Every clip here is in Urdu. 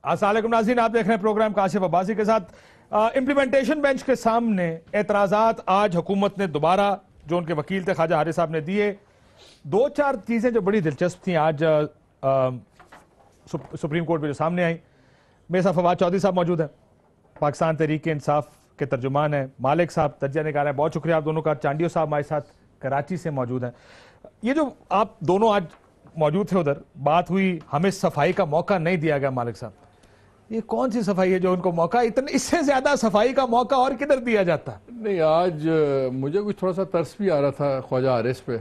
السلام علیکم ناظرین، آپ دیکھ رہے ہیں پروگرام کاشف عباسی کے ساتھ۔ امپلیمنٹیشن بینچ کے سامنے اعتراضات آج حکومت نے دوبارا جو ان کے وکیل تھے خواجہ حارث صاحب نے دیے۔ دو چار چیزیں جو بڑی دلچسپ تھیں آج سپریم کورٹ میں جو سامنے آئیں۔ میرے ساتھ فواد چودھری صاحب موجود ہیں، پاکستان تحریک انصاف کے ترجمان ہیں، مالک صاحب تجزیہ نگار ہیں، بہت شکریہ آپ دونوں کا۔ چانڈیو صاحب ہمارے ساتھ کراچی سے موجود ہیں۔ یہ جو آپ دونوں آج موجود تھے ادھر، بات ہوئی ہمیں صفائی کا موقع نہیں دیا گیا، مالک صاحب یہ کون سی صفائی ہے جو ان کو موقع، اس سے زیادہ صفائی کا موقع اور کدھر دیا جاتا؟ نہیں، آج مجھے کچھ تھوڑا سا ترس بھی آ رہا تھا خواجہ حارث پہ۔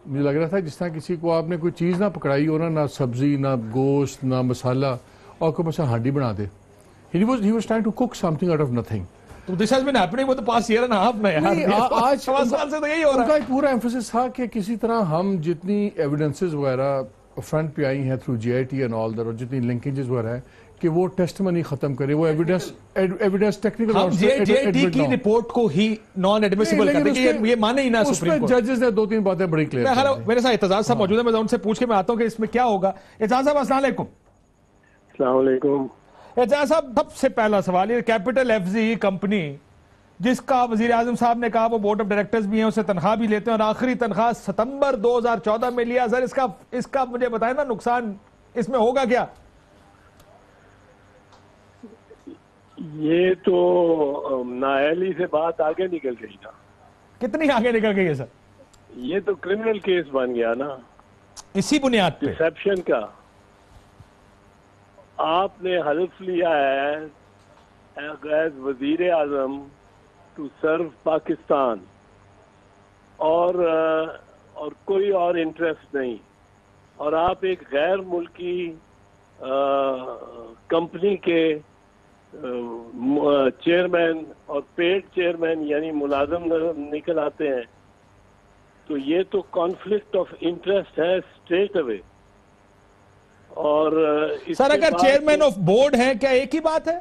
مجھے لگ رہا تھا جس طرح کسی کو آپ نے کوئی چیز نہ پکڑائی ہو نا، نہ سبزی نہ گوشت نہ مسالہ، اور کوئی مثلا ہانڈی بنا دے۔ He was trying to cook something out of nothing. تو this has been happening for the past year and a half میں یار۔ آج سوا سال سے تو یہی ہو رہا ہے۔ ان کا ایک پورا ایمفیسس تھا کہ کسی طرح ہم جتنی ایویڈنسز وغیرہ فرنٹ پہ آئی ہیں through G I T and all در، اور جتنی لنکیجز وغیرہ ہیں کہ وہ ٹیسٹ منی ختم کرے، وہ ایویڈنس ٹیکنیکل ہم جی آئی ٹی کی رپورٹ کو ہی نان ایڈمیسیبل کرتے کہ یہ مانے ہی نہ سپریم کورٹ۔ ججز نے دو تین باتیں بڑی کلیئر۔ میرے ساتھ اعتزاز صاحب موجود ہیں، میں ان سے پوچھ کے میں آتا ہوں کہ اس میں کیا ہوگا۔ اعتزاز صاحب السلام علیکم۔ السلام علیکم۔ اعتزاز صاحب سب سے پہلا سوال، یہ کیپٹل ایف زی کمپنی جس کا وزیر اعظم صاحب نے کہا وہ بورڈ آف ڈائریکٹرز بھی ہیں، اسے تنخواہ بھی لیتے ہیں، اور آخری تنخواہ ستمبر 2014 میں لیا۔ سر اس کا مجھے بتائیں نا نقصان اس میں ہوگا کیا؟ یہ تو نااہلی سے بات آگے نکل گئی نا۔ کتنی آگے نکل گئی ہے سر؟ یہ تو کرمنل کیس بن گیا نا اسی بنیاد پہ ڈسیپشن کا۔ آپ نے حلف لیا ہے ایز وزیر اعظم ٹو سرو پاکستان، اور کوئی اور انٹرسٹ نہیں، اور آپ ایک غیر ملکی کمپنی کے چیئرمین اور پیڈ چیئرمین یعنی ملازم نکل آتے ہیں، تو یہ تو کانفلکٹ آف انٹرسٹ ہے اسٹریٹ اوے۔ اور سر اگر چیئرمین آف بورڈ ہیں کیا ایک ہی بات ہے؟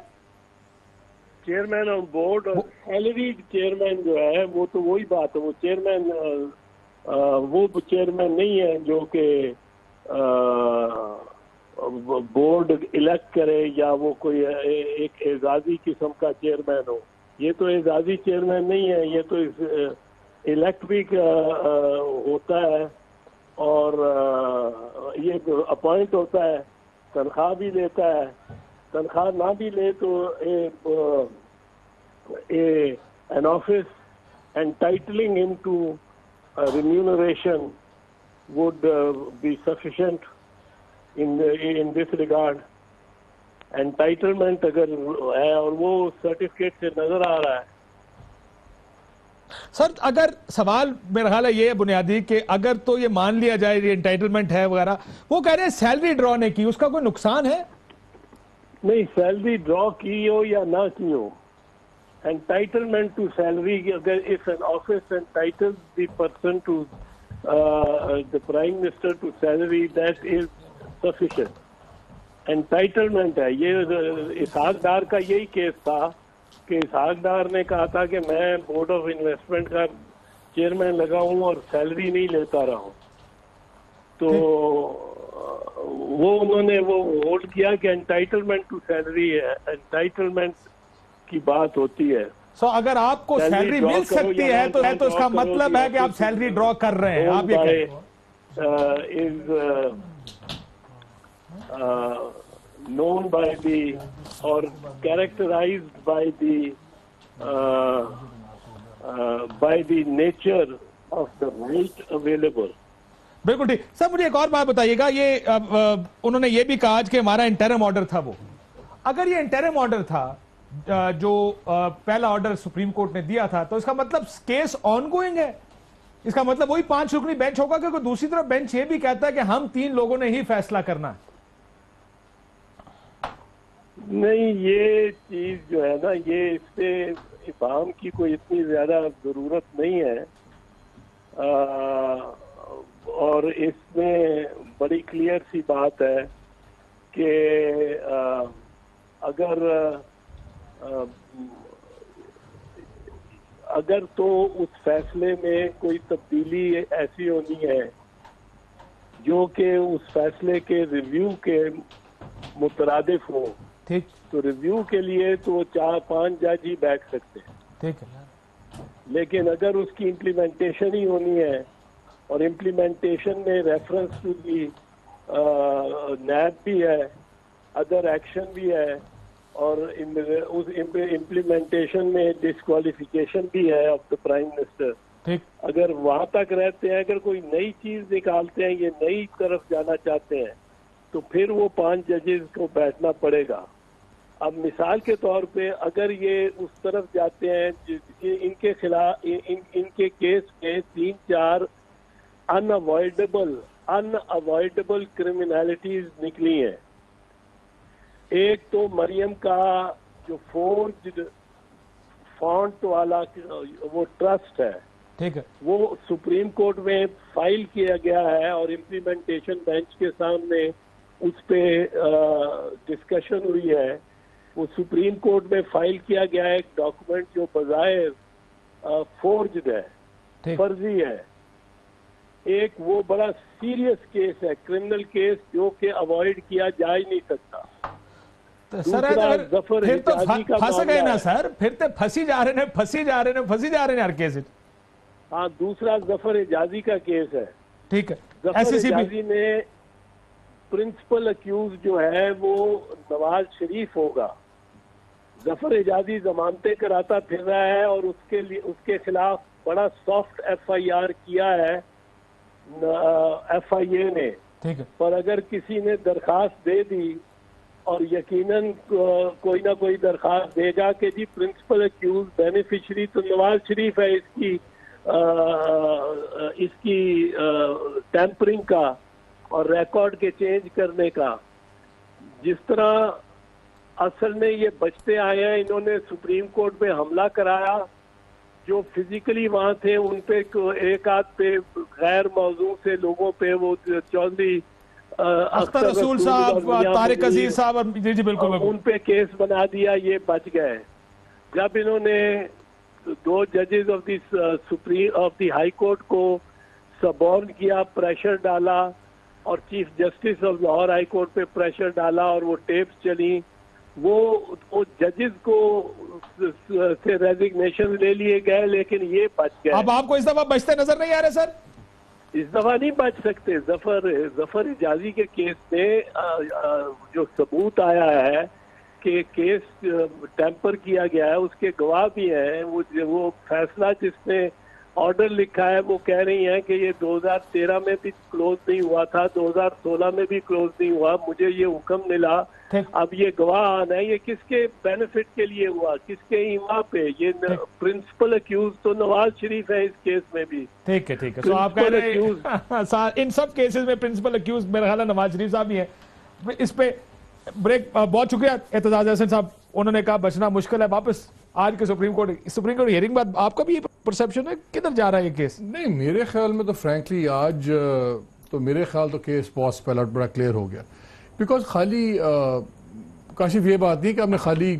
چیئرمین آف بورڈ اور سیلری چیئرمین جو ہے وہ تو وہی بات ہے۔ وہ چیئرمین وہ چیئرمین نہیں ہے جو کہ بورڈ الیکٹ کرے یا وہ کوئی ایک اعزازی قسم کا چیئرمین ہو۔ یہ تو اعزازی چیئرمین نہیں ہے، یہ تو الیکٹ بھی ہوتا ہے اور یہ اپوائنٹ ہوتا ہے، تنخواہ بھی لیتا ہے۔ تنخواہ نہ بھی لے تو an office entitling him to remuneration would be sufficient in this regard. Entitlement اگر ہے اور وہ سرٹیفکیٹ سے نظر آ رہا ہے۔ سر اگر سوال میرا خیال ہے یہ بنیادی کہ اگر تو یہ مان لیا جائے یہ انٹائٹلمنٹ ہے وغیرہ، وہ کہہ رہے ہیں سیلری ڈرا نے کی، اس کا کوئی نقصان ہے؟ نہیں، سیلری ڈرا کی ہو یا نہ کی ہو، انٹائٹلمنٹ ٹو سیلری، اگر if an office entitles the person to the prime minister to salary, that is sufficient. Entitlement ہے۔ یہ اسحاق ڈار کا یہی کیس تھا کہ اسحاق ڈار نے کہا تھا کہ میں بورڈ آف انویسٹمنٹ کا چیئرمین لگا ہوں اور سیلری نہیں لیتا رہا ہوں، تو وہ انہوں نے وہ ہولڈ کیا کہ انٹائٹلمنٹ ٹو سیلری ہے، انٹائٹلمنٹ کی بات ہوتی ہے۔ سو اگر آپ کو سیلری مل سکتی ہے تو اس کا مطلب ہے کہ آپ سیلری ڈرا کر رہے ہیں، آپ یہ کہہ رہے ہیں known by the or characterized by the nature of the right available. بالکل ٹھیک۔ سر مجھے ایک اور بات بتائیے گا، یہ انہوں نے یہ بھی کہا کہ ہمارا انٹرم آرڈر تھا، وہ اگر یہ انٹرم آرڈر تھا جو پہلا آرڈر سپریم کورٹ نے دیا تھا، تو اس کا مطلب کیس آن گوئنگ ہے، اس کا مطلب وہی 5 رکنی بینچ ہوگا، کیونکہ دوسری طرف بینچ یہ بھی کہتا ہے کہ ہم 3 لوگوں نے ہی فیصلہ کرنا ہے۔ نہیں، یہ چیز جو ہے نا، یہ اس سے افہام کی کوئی اتنی زیادہ ضرورت نہیں ہے، اور اس میں بڑی کلیئر سی بات ہے کہ اگر تو اس فیصلے میں کوئی تبدیلی ایسی ہونی ہے جو کہ اس فیصلے کے ریویو کے مترادف ہوں ٹھیک تو ریویو کے لیے تو وہ 4-5 جج ہی بیٹھ سکتے ہیں. ٹھیک ہے. لیکن اگر اس کی امپلیمنٹیشن ہی ہونی ہے اور امپلیمنٹیشن میں ریفرنس ٹو دی نیب بھی ہے, ادر ایکشن بھی ہے, اور اس امپلیمنٹیشن میں ڈسکوالیفیکیشن بھی ہے آف دا پرائم منسٹر, ٹھیک اگر وہاں تک رہتے ہیں, اگر کوئی نئی چیز نکالتے ہیں, یہ نئی طرف جانا چاہتے ہیں, تو پھر وہ 5 ججز کو بیٹھنا پڑے گا. اب مثال کے طور پہ اگر یہ اس طرف جاتے ہیں, ان کے خلاف ان کے کیس میں 3-4 انوائڈیبل کرمنالٹیز نکلی ہیں. ایک تو مریم کا جو فورجڈ فونٹ والا وہ ٹرسٹ ہے, ٹھیک ہے. وہ سپریم کورٹ میں فائل کیا گیا ہے اور امپلیمنٹیشن بینچ کے سامنے اس پہ ڈسکشن ہوئی ہے. وہ سپریم کورٹ میں فائل کیا گیا ہے ایک ڈاکومنٹ جو بظاہر فورجڈ ہے, فرضی ہے. ایک وہ بڑا سیریس کیس ہے, کرمنل کیس, جو کہ اوائڈ کیا جا ہی نہیں سکتا. سر پھر تو پھنس گئے نا سر, پھر تو پھنسی جا رہے ہیں ہر کیس. ہاں, دوسرا ظفر اعجازی کا کیس ہے. ٹھیک ہے. ظفر اعجازی میں پرنسپل اکیوز جو ہے وہ نواز شریف ہوگا. ظفر اعجازی ضمانتیں کراتا پھر رہا ہے اور اس کے خلاف بڑا سافٹ FIR کیا ہے FIA نے. ٹھیک ہے. پر اگر کسی نے درخواست دے دی, اور یقیناً کوئی نہ کوئی درخواست دے گا کہ جی پرنسپل اکیوز بینیفیشری تو نواز شریف ہے اس کی ٹیمپرنگ کا اور ریکارڈ کے چینج کرنے کا. جس طرح اصل میں یہ بچتے آئے ہیں, انہوں نے سپریم کورٹ میں حملہ کرایا, جو فزیکلی وہاں تھے ان پہ ایک آدھ پہ غیر موضوع سے لوگوں پہ, وہ چودھری اختر رسول صاحب, طارق عزیز صاحب, جی بالکل, ان پہ کیس بنا دیا, یہ بچ گئے. جب انہوں نے 2 ججز آف دی ہائی کورٹ کو سبورن کیا, پریشر ڈالا, اور chief justice of Lahore high court پہ پریشر ڈالا, اور وہ ٹیپس چلی, وہ ججز کو سے ریزگنیشن لے لیے گئے, لیکن یہ بچ گئے. اب آپ کو اس دفعہ بچتے نظر نہیں آ رہے سر؟ اس دفعہ نہیں بچ سکتے. ظفر اعجازی کے کیس میں جو ثبوت آیا ہے کہ کیس ٹیمپر کیا گیا ہے, اس کے گواہ بھی ہیں. وہ فیصلہ جس نے آرڈر لکھا ہے, وہ کہہ رہی ہیں کہ یہ 2013 میں بھی کلوز نہیں ہوا تھا, 2016 میں بھی کلوز نہیں ہوا, مجھے یہ حکم ملا. اب یہ گواہ آنا ہے, یہ کس کے بینیفٹ کے لیے ہوا, کس کے ایما پہ؟ یہ پرنسپل اکیوز تو نواز شریف ہے اس کیس میں بھی. ٹھیک ہے, ٹھیک ہے. تو آپ کہہ رہے ہیں ان سب کیسز میں پرنسپل اکیوز میرا خیال ہے نواز شریف صاحب ہی ہیں. اس پہ بریک. بہت شکریہ اعتزاز احسن صاحب, انہوں نے کہا بچنا مشکل ہے. واپس آج کے سپریم کورٹ ہیئرنگ بعد آپ کا بھی یہ پرسیپشن ہے کدھر جا رہا ہے یہ کیس؟ نہیں, میرے خیال میں تو فرینکلی آج تو میرے خیال تو کیس بہت پہلا بڑا کلیئر ہو گیا. بیکاز خالی کاشف یہ بات نہیں کہ آپ نے خالی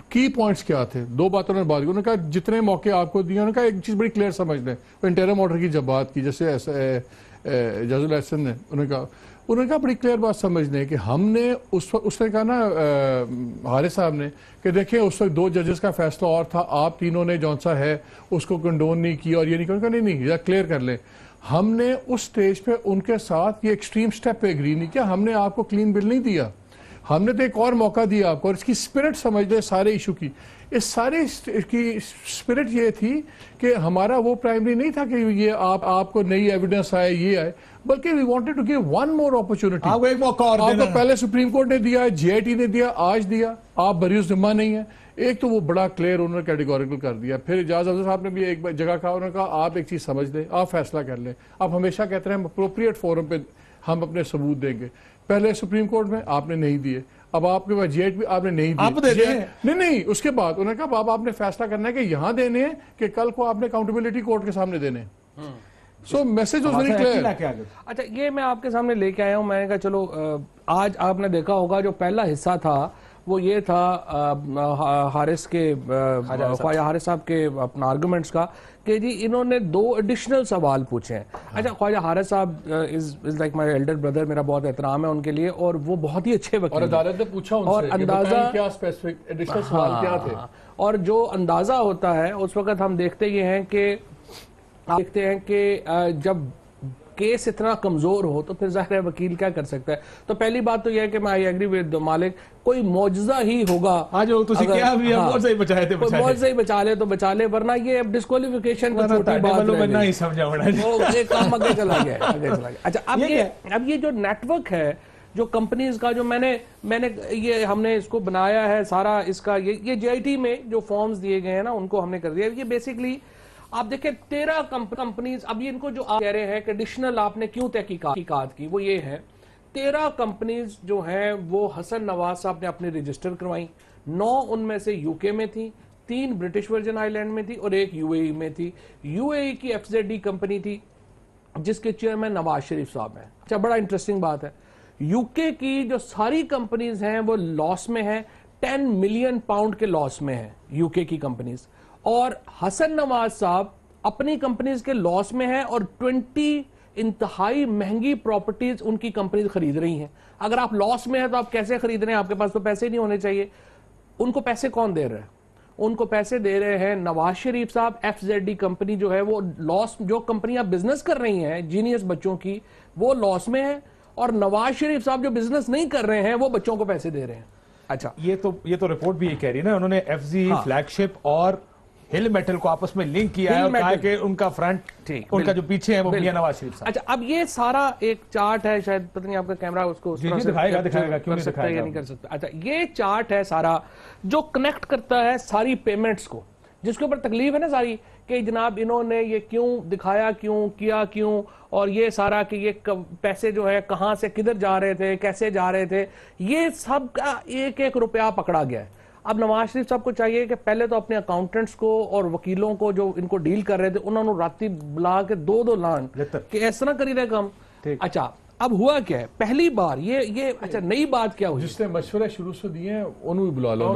کی پوائنٹس کیا تھے, 2 باتوں نے بات کی. انہوں نے کہا جتنے موقع آپ کو دیے, انہوں نے کہا ایک چیز بڑی کلیئر سمجھ لیں. انٹرم آرڈر کی جب بات کی, جیسے اعجاز الاحسن نے, انہوں نے کہا بڑی کلیئر بات سمجھ لیں کہ ہم نے اس نے کہا نا حارث صاحب نے کہ دیکھیں اس وقت 2 ججز کا فیصلہ اور تھا, آپ تینوں نے جون سا ہے اس کو کنڈون نہیں کیا اور یہ نہیں کہا. نہیں, یا کلیئر کر لیں, ہم نے اس سٹیج پہ ان کے ساتھ یہ ایکسٹریم سٹیپ پہ اگری نہیں کیا. ہم نے آپ کو کلین بل نہیں دیا, ہم نے تو ایک اور موقع دیا آپ کو. اور اس کی سپرٹ سمجھ لیں سارے ایشو کی, اس سارے کی سپرٹ یہ تھی کہ ہمارا وہ پرائمری نہیں تھا کہ یہ آپ کو نئی ایویڈنس آئے, یہ آئے, بلکہ we wanted to give one more opportunity. آپ کو ایک موقع اور دینا. آپ کو پہلے سپریم کورٹ نے دیا, GIT نے دیا, آج دیا, آپ بری ذمہ نہیں ہیں. ایک تو وہ بڑا کلیئر انہوں نے کیٹیگوریکل کر دیا. پھر اعجاز افضل صاحب نے بھی ایک جگہ کہا, انہوں نے کہا آپ ایک چیز سمجھ لیں, آپ فیصلہ کر لیں. آپ ہمیشہ کہتے ہیں ہم اپروپریٹ فورم پہ ہم اپنے ثبوت دیں گے. پہلے سپریم کورٹ میں آپ نے نہیں دیے, اب آپ کے پاس GIT بھی آپ نے نہیں دی. نہیں, اس کے بعد انہوں نے کہا اب آپ نے فیصلہ کرنا ہے کہ یہاں دینے ہیں کہ کل کو آپ نے اکاؤنٹیبلٹی کورٹ کے سامنے دینے ہیں. سو میسج واز ویری کلیئر. اچھا, یہ میں آپ کے سامنے لے کے آیا ہوں. میں نے کہا چلو آج آپ نے دیکھا ہوگا جو پہلا حصہ تھا وہ یہ تھا حارث کے خواجہ حارث صاحب کے اپنا آرگومنٹس کا کہ جی انہوں نے 2 ایڈیشنل سوال پوچھے ہیں. اچھا خواجہ حارث صاحب is like my elder brother, میرا بہت احترام ہے ان کے لیے, اور وہ بہت ہی اچھے وکیل اور عدالت نے پوچھا ان سے اور اندازہ کیا اسپیسیفک ایڈیشنل سوال کیا تھے, اور جو اندازہ ہوتا ہے اس وقت ہم دیکھتے یہ ہیں کہ جب کیس اتنا کمزور ہو تو پھر ظاہر ہے وکیل کیا کر سکتا ہے. تو پہلی بات تو یہ ہے کہ میں آئی ایگری ود مالک, کوئی معجزہ ہی ہوگا, معجزہ ہی بچا لے تو بچا لے, ورنہ یہ اب ڈسکوالیفیکیشن کا چھوٹی بات ہے, کام آگے چلا گیا. اچھا اب یہ جو نیٹ ورک ہے جو کمپنیز کا, جو میں نے یہ ہم نے اس کو بنایا ہے سارا, اس کا یہ جے آئی ٹی میں جو فارمز دیے گئے ہیں نا ان کو ہم نے کر دیا. یہ بیسکلی آپ دیکھیں 13 کمپنیز, اب ان کو جو آپ کہہ رہے ہیں کہ ایڈیشنل آپ نے کیوں تحقیقات کی, وہ یہ ہے 13 کمپنیز جو ہیں وہ حسن نواز صاحب نے اپنے رجسٹر کروائیں. 9 ان میں سے یو کے میں تھی, 3 برٹش ورجن آئی لینڈ میں تھی اور 1 یو اے ای میں تھی. یو اے ای کی ایف زیڈ ڈی کمپنی تھی جس کے چیئرمین نواز شریف صاحب ہیں. اچھا بڑا انٹرسٹنگ بات ہے, یو کے کی جو ساری کمپنیز ہیں وہ لاس میں ہیں, 10 ملین پاؤنڈ کے لاس میں ہیں یو کے کی کمپنیز, اور حسن نواز صاحب اپنی کمپنیز کے لاس میں ہیں اور 20 انتہائی مہنگی پراپرٹیز ان کی کمپنیز خرید رہی ہیں. اگر آپ لاس میں ہیں تو آپ کیسے خرید رہے ہیں, آپ کے پاس تو پیسے نہیں ہونے چاہیے. ان کو پیسے کون دے رہے ہیں, ان کو پیسے دے رہے ہیں نواز شریف صاحب. ایف زیڈ ڈی کمپنی جو ہے وہ لاس, جو کمپنیاں بزنس کر رہی ہیں جینیس بچوں کی وہ لاس میں ہیں, اور نواز شریف صاحب جو بزنس نہیں کر رہے ہیں وہ بچوں کو پیسے دے رہے ہیں. اچھا یہ تو رپورٹ بھی یہ کہہ رہی ہے نا, انہوں نے ایف زی فلیگ شپ اور ہل میٹل کو آپس میں لنک کیا ہے اور کہا کہ ان کا فرنٹ, ان کا جو پیچھے ہے وہ میاں نواز شریف صاحب. اچھا اب یہ سارا ایک چارٹ ہے, شاید پتہ نہیں آپ کا کیمرہ اس کو دکھائے گا کیوں نہیں دکھائے گا, نہیں کر سکتا. اچھا یہ چارٹ ہے سارا جو کنیکٹ کرتا ہے ساری پیمنٹس کو, جس کے اوپر تکلیف ہے نا ساری کہ جناب انہوں نے یہ کیوں دکھایا, کیوں کیا, کیوں, اور یہ سارا کہ یہ پیسے جو ہے کہاں سے کدھر جا رہے تھے, کیسے جا رہے تھے, یہ سب کا 1-1 روپیہ پکڑا گیا ہے. اب نواز شریف صاحب کو چاہیے کہ پہلے تو اپنے اکاؤنٹنٹس کو اور وکیلوں کو جو ان کو ڈیل کر رہے تھے انہوں نے راتی بلا کے 2 لان کہ ایسا نہ کری رہے کام. اچھا اب ہوا کیا ہے, پہلی بار یہ اچھا نئی بات کیا ہوئی, جس نے مشورہ شروع سے دیے ہیں انہوں بھی بلا لو.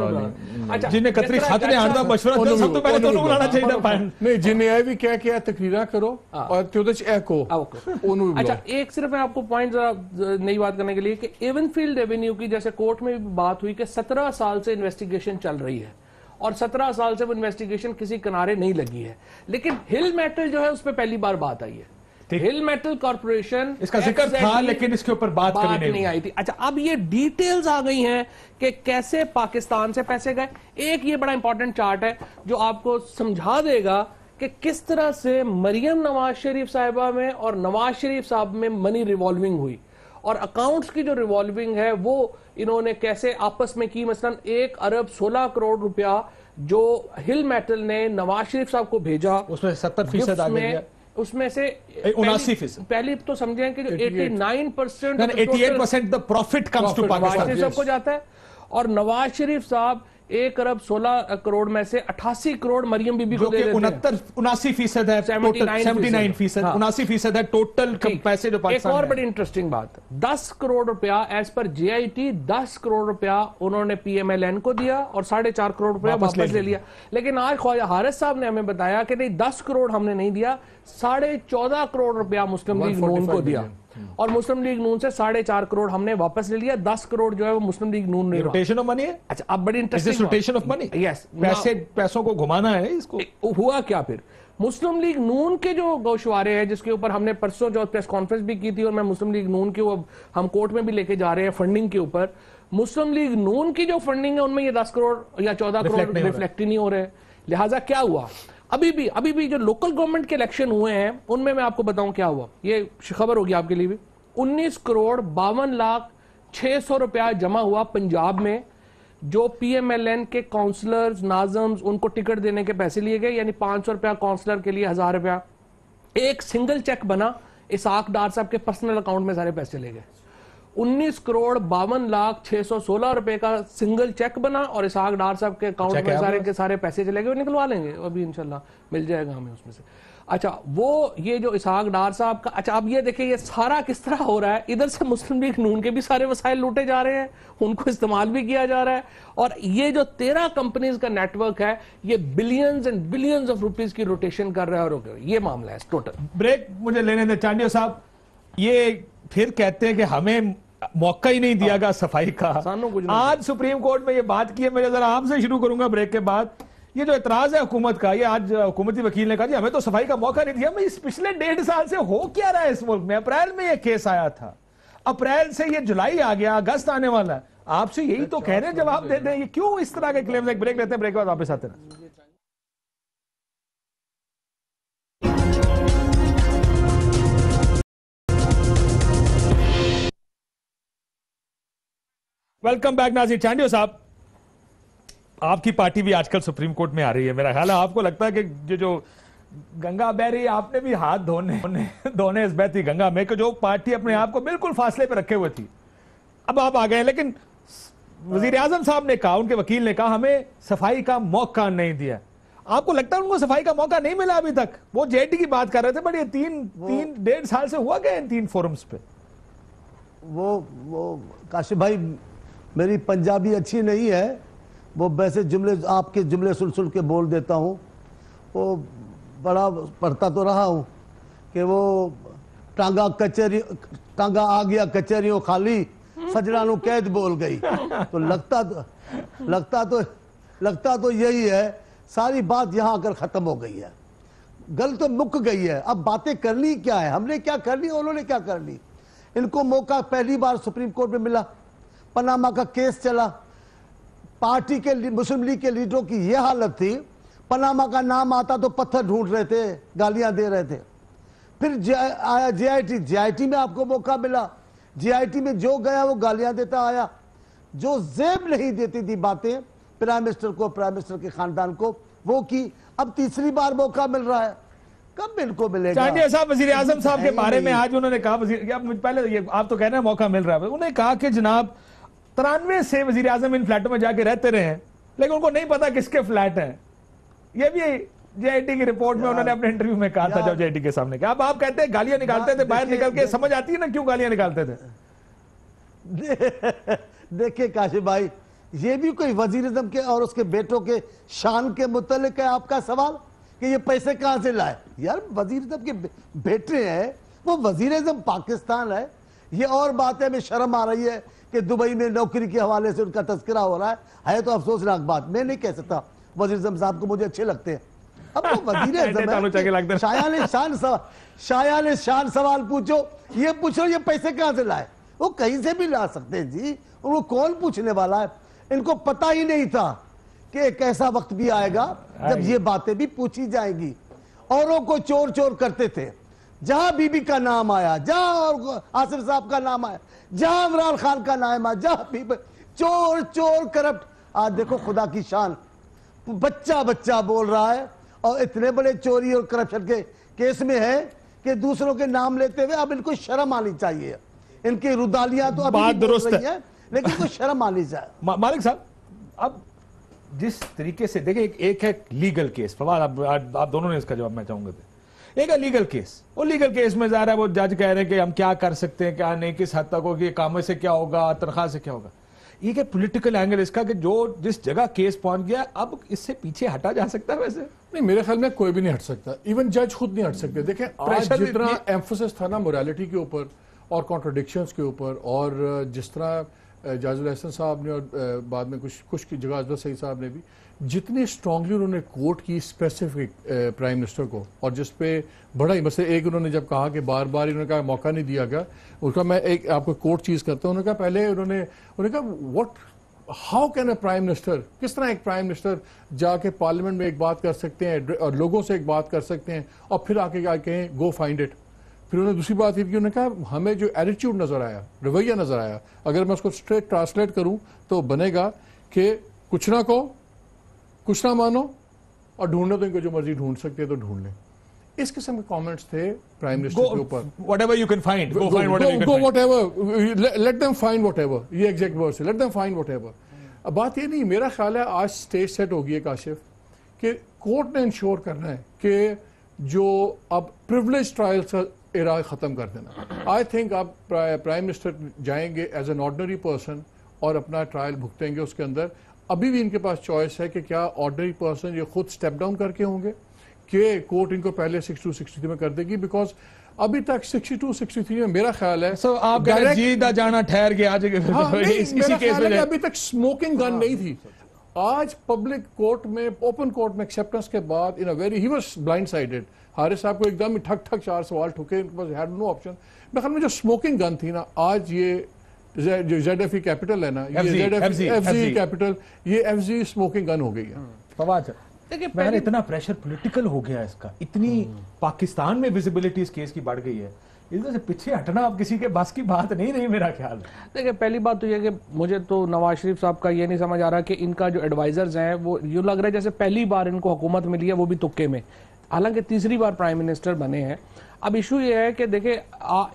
اچھا جن نے قطری خاتون آندا مشورہ دیا سب تو پہلے تو انہوں بلانا چاہیے تھا. نہیں جن نے بھی کیا تقریرا کرو اور تیودچ اے کو انہوں بھی. اچھا ایک صرف میں آپ کو پوائنٹ ذرا نئی بات کرنے کے لیے کہ ایون فیلڈ ایونیو کی جیسے کورٹ میں بھی بات ہوئی کہ 17 سال سے انویسٹیگیشن چل رہی ہے اور 17 سال سے وہ انویسٹیگیشن کسی کنارے نہیں لگی ہے, لیکن ہل میٹل جو ہے اس پہ پہلی بار بات آئی ہے. ہل میٹل کارپوریشن اس کا ذکر تھا لیکن اس کے اوپر بات کبھی نہیں آئی تھی. اچھا اب یہ ڈیٹیلز آ گئی ہیں کہ کیسے پاکستان سے پیسے گئے. ایک یہ بڑا امپورٹنٹ چارٹ ہے جو آپ کو سمجھا دے گا کہ کس طرح سے مریم نواز شریف صاحبہ میں اور نواز شریف صاحب میں منی ریوالونگ ہوئی, اور اکاؤنٹس کی جو ریوالونگ ہے وہ انہوں نے کیسے آپس میں کی. مثلا 1 ارب 16 کروڑ روپیہ جو ہل میٹل نے نواز شریف صاحب کو بھیجا, اس میں 70% آ گیا, اس میں سے 79% پہلی تو سمجھیں کہ جو 89% 88% the profit comes to Pakistan سب کو جاتا ہے, اور نواز شریف صاحب 1 ارب 16 کروڑ میں سے 88 کروڑ مریم بی بی کو دے دیتے ہیں. 79% ہے, 79%, 79% ہے ٹوٹل پیسے جو پاکستان. ایک اور بڑی انٹرسٹنگ بات, 10 کروڑ روپیہ as per J I T 10 crore روپیہ انہوں نے پی ایم ایل این کو دیا اور 4.5 کروڑ روپیہ واپس لے لیا. لیکن آج خواجہ حارث صاحب نے ہمیں بتایا کہ نہیں 10 کروڑ ہم نے نہیں دیا, 14.5 کروڑ روپیہ مسلم لیگ نون کو دیا, اور مسلم لیگ نون سے 4.5 کروڑ ہم نے واپس لے لیا. 10 کروڑ جو ہے وہ مسلم لیگ نون نے. روٹیشن آف منی ہے. اچھا اب بڑی انٹرسٹنگ روٹیشن آف منی. یس, پیسوں کو گھمانا ہے اس کو. ہوا کیا پھر, مسلم لیگ نون کے جو گوشوارے ہیں جس کے اوپر ہم نے پرسوں جو پریس کانفرنس بھی کی تھی, اور میں مسلم لیگ نون کے ہم کورٹ میں بھی لے کے جا رہے ہیں فنڈنگ کے اوپر, مسلم لیگ نون کی جو فنڈنگ ہے ان میں یہ 10 کروڑ یا 14 کروڑ ریفلیکٹ ہی نہیں ہو رہے. لہٰذا کیا ہوا, ابھی بھی جو لوکل گورنمنٹ کے الیکشن ہوئے ہیں ان میں آپ کو بتاؤں کیا ہوا, یہ خبر ہوگی آپ کے لیے بھی. 19 کروڑ 52 لاکھ 600 روپیہ جمع ہوا پنجاب میں, جو پی ایم ایل این کے کاؤنسلرز ناظمز ان کو ٹکٹ دینے کے پیسے لیے گئے, یعنی 500 روپیہ کاؤنسلر کے لیے 1000 روپیہ. ایک سنگل چیک بنا, اسحاق ڈار صاحب کے پرسنل اکاؤنٹ میں سارے پیسے لے گئے. 19 کروڑ 52 لاکھ 616 روپے کا سنگل چیک بنا اور اسحاق ڈار صاحب کے اکاؤنٹ میں سارے کے سارے پیسے چلے گئے. نکلوا لیں گے ابھی انشاءاللہ مل جائے گا ہمیں اس میں سے. اچھا وہ یہ جو اسحاق ڈار صاحب کا، اچھا اب یہ دیکھیں یہ سارا کس طرح ہو رہا ہے، ادھر سے مسلم لیگ نون کے بھی سارے وسائل لوٹے جا رہے ہیں، ان کو استعمال بھی کیا جا رہا ہے، اور یہ جو 13 کمپنیز کا نیٹ ورک ہے یہ billions and billions of rupees کی روٹیشن کر رہا ہے، اور یہ معاملہ ہے ٹوٹل۔ بریک مجھے لینے دیں چانڈیو صاحب، یہ پھر کہتے ہیں کہ ہمیں موقع ہی نہیں دیا گیا صفائی کا۔ آج سپریم کورٹ میں یہ بات کی ہے، میں ذرا آپ سے شروع کروں گا بریک کے بعد۔ یہ جو اعتراض ہے حکومت کا، یہ آج حکومتی وکیل نے کہا جی ہمیں تو صفائی کا موقع نہیں دیا۔ اس پچھلے 1.5 سال سے ہو کیا رہا ہے اس ملک میں؟ اپریل میں یہ کیس آیا تھا، اپریل سے یہ جولائی آ گیا، اگست آنے والا ہے، آپ سے یہی تو کہہ رہے ہیں، جواب دے دیں یہ کیوں اس طرح کے کلیمز؟ ایک بریک لیتے ہیں، بریک کے بعد واپس آتے ہیں۔ ویلکم بیک ناظرین۔ چانڈیو صاحب، آپ کی پارٹی بھی آج کل سپریم کورٹ میں آ رہی ہے، میرا خیال ہے آپ کو لگتا ہے کہ یہ جو گنگا بہ رہی ہے، آپ نے بھی ہاتھ دھونے اس بہتی گنگا میں، کہ جو پارٹی اپنے آپ کو بالکل فاصلے پہ رکھے ہوئے تھی اب آپ آ گئے ہیں، لیکن وزیر اعظم صاحب نے کہا، ان کے وکیل نے کہا ہمیں صفائی کا موقع نہیں دیا۔ آپ کو لگتا ہے ان کو صفائی کا موقع نہیں ملا ابھی تک؟ وہ جے ٹی کی بات کر رہے تھے، بٹ یہ 1.5 سال سے ہوا گیا ان 3 فورمز پہ۔ وہ کاشف بھائی میری پنجابی اچھی نہیں ہے، وہ ویسے جملے آپ کے جملے سن کے بول دیتا ہوں، وہ بڑا پڑھتا تو رہا ہوں کہ وہ ٹانگا آ گیا کچہریوں خالی، سجڑانوں قید بول گئی، تو لگتا تو یہی ہے، ساری بات یہاں آ کر ختم ہو گئی ہے، گل تو مک گئی ہے، اب باتیں کرنی کیا ہے؟ ہم نے کیا کرنی، انہوں نے کیا کرنی؟ ان کو موقع پہلی بار سپریم کورٹ میں ملا، پاناما کا کیس چلا، پارٹی کے مسلم لیگ کے لیڈروں کی یہ حالت تھی، پاناما کا نام آتا تو پتھر ڈھونڈ رہے تھے، گالیاں دے رہے تھے۔ پھر آیا جے آئی ٹی میں آپ کو موقع ملا، جے آئی ٹی میں جو گیا وہ گالیاں دیتا آیا، جو زیب نہیں دیتی تھی باتیں پرائم منسٹر کو، پرائم منسٹر کے خاندان کو، وہ کی۔ اب تیسری بار موقع مل رہا ہے، کب ان کو ملے گا؟ چانڈیو صاحب، وزیر اعظم صاحب کے بارے میں آج انہوں نے کہا، پہلے یہ آپ تو کہہ رہے ہیں موقع مل رہا ہے، انہوں نے کہا کہ جناب 93 سے وزیر اعظم ان فلیٹوں میں جا کے رہتے رہے ہیں، لیکن ان کو نہیں پتا کس کے فلیٹ ہیں۔ یہ بھی جے آئی ٹی کی رپورٹ میں انہوں نے اپنے انٹرویو میں کہا تھا، جب جے آئی ٹی کے سامنے کہا۔ اب آپ کہتے ہیں گالیاں نکالتے تھے باہر نکل کے، سمجھ آتی ہے نا کیوں گالیاں نکالتے تھے؟ دیکھیں کاشف بھائی، یہ بھی کوئی وزیر اعظم کے اور اس کے بیٹوں کے شان کے متعلق ہے آپ کا سوال کہ یہ پیسے کہاں سے لائے؟ یار وزیر اعظم کے بیٹے ہیں، وہ وزیر اعظم پاکستان ہے۔ یہ اور بات ہے، میں شرم آ رہی ہے کہ دبئی میں نوکری کے حوالے سے ان کا تذکرہ ہو رہا ہے تو افسوسناک بات، میں نہیں کہہ سکتا، وزیر اعظم صاحب کو مجھے اچھے لگتے ہیں۔ اب وہ وزیر اعظم ہے، شایان شان سوال پوچھو، یہ پوچھو یہ پیسے کہاں سے لائے؟ وہ کہیں سے بھی لا سکتے ہیں جی، اور وہ کون پوچھنے والا ہے؟ ان کو پتہ ہی نہیں تھا کہ ایک ایسا وقت بھی آئے گا جب یہ باتیں بھی پوچھی جائیں گی۔ اوروں کو چور چور کرتے تھے، جہاں بی بی کا نام آیا، جہاں آصف صاحب کا نام آیا، جہاں عمران خان کا نام آیا، جہاں چور چور کرپٹ۔ آج دیکھو خدا کی شان، بچہ بول رہا ہے، اور اتنے بڑے چوری اور کرپشن کے کیس میں ہے کہ دوسروں کے نام لیتے ہوئے اب ان کو شرم آنی چاہیے۔ ان کی ردالیاں تو ابھی بھی بول رہی ہیں، لیکن کو شرم آنی چاہیے۔ مالک صاحب، اب جس طریقے سے دیکھیں، ایک ہے لیگل کیس، فواد آپ دونوں نے اس کا جواب میں چاہوں گا۔ ایک ہے لیگل کیس، وہ لیگل کیس میں ظاہر ہے وہ جج کہہ رہے ہیں کہ ہم کیا کر سکتے ہیں، کیا نہیں، کس حد تک ہوگی، یہ کاموں سے کیا ہوگا، تنخواہ سے کیا ہوگا۔ یہ کہ پولیٹیکل اینگل اس کا کہ جو جس جگہ کیس پہنچ گیا، اب اس سے پیچھے ہٹا جا سکتا ہے؟ ویسے نہیں، میرے خیال میں کوئی بھی نہیں ہٹ سکتا، ایون جج خود نہیں ہٹ سکتے۔ دیکھیں آج جتنا ایمفسس تھا نا موریلٹی کے اوپر اور کانٹرڈکشنز کے اوپر، اور جس طرح جاز الحسن صاحب نے اور بعد میں کچھ کی جگہ ازدر سعید صاحب نے بھی جتنی اسٹرانگلی انہوں نے کوٹ کی اسپیسیفک پرائم منسٹر کو، اور جس پہ بڑا ہی مثلا ایک انہوں نے جب کہا کہ بار بار انہوں نے کہا موقع نہیں دیا گیا، اس کا میں ایک آپ کو کوٹ چیز کرتا ہوں۔ انہوں نے کہا پہلے انہوں نے کہا how can a prime minister, کس طرح ایک پرائم منسٹر جا کے پارلیمنٹ میں ایک بات کر سکتے ہیں اور لوگوں سے ایک بات کر سکتے ہیں اور پھر آ کے کہیں گو فائنڈ اٹ۔ پھر انہوں نے دوسری بات یہ کی، انہوں نے کہا ہمیں جو ایٹیٹیوڈ نظر آیا، رویہ نظر آیا، اگر میں اس کو اسٹریٹ ٹرانسلیٹ کروں تو بنے گا کہ کچھ نہ کہو، کچھ نہ مانو، اور ڈھونڈنا تو ان کو جو مرضی ڈھونڈ سکتے ہیں تو ڈھونڈ لیں۔ اس قسم کے کامنٹس تھے پرائم منسٹر کے اوپر۔ whatever you can find, go find whatever you can go find. whatever, let them find whatever، یہ ایگزیکٹ ورڈ ہے، let them find whatever۔ اب بات یہ نہیں، میرا خیال ہے آج سٹیج سیٹ ہوگی ہے کاشف کہ کورٹ نے انشور کرنا ہے کہ جو اب پریولیج ٹرائل کا ایرا ختم کر دینا. آئی تھنک آپ پرائم منسٹر جائیں گے ایز این آرڈنری پرسن اور اپنا ٹرائل بھگتیں گے اس کے اندر. ابھی بھی ان کے پاس چوائس ہے کہ کیا آرڈنری پرسن یہ خود سٹیپ ڈاؤن کر کے ہوں گے کہ کورٹ ان کو پہلے 62 63 میں کر دے گی, بیکاز ابھی تک 62 63 میں میرا خیال ہے آپ کہہ رہے ہیں جیدہ جانا ٹھہر گیا آج میرا خیال ہے کہ ابھی تک اسموکنگ گن نہیں تھی. آج پبلک کورٹ میں اوپن کورٹ میں ایکسیپٹنس کے بعد in very he was blind sided. Haris صاحب کو ایک دم ٹھک ٹھک 4 سوال ٹھکے, ان کے پاس ہیڈ نو آپشن. میرے خیال میں جو اسموکنگ گن تھی نا, آج یہ جو زیڈ ایف ای کیپٹل ہے نا, یہ ایف زی کیپٹل, یہ ایف زی اسموکنگ گن ہو گئی ہے. فواد میں نے اتنا پریشر پولیٹیکل ہو گیا اس کا, اتنی پاکستان میں ویزیبلٹی اس کیس کی بڑھ گئی ہے, ادھر سے پیچھے ہٹنا اب کسی کے بس کی بات نہیں رہی میرا خیال. دیکھیں پہلی بات تو یہ کہ مجھے تو نواز شریف صاحب کا یہ نہیں سمجھ آ رہا کہ ان کا جو ایڈوائزرز ہیں وہ یوں لگ رہا ہے جیسے پہلی بار ان کو حکومت ملی ہے, وہ بھی تکے میں, حالانکہ تیسری بار پرائم منسٹر بنے ہیں. اب ایشو یہ ہے کہ دیکھیں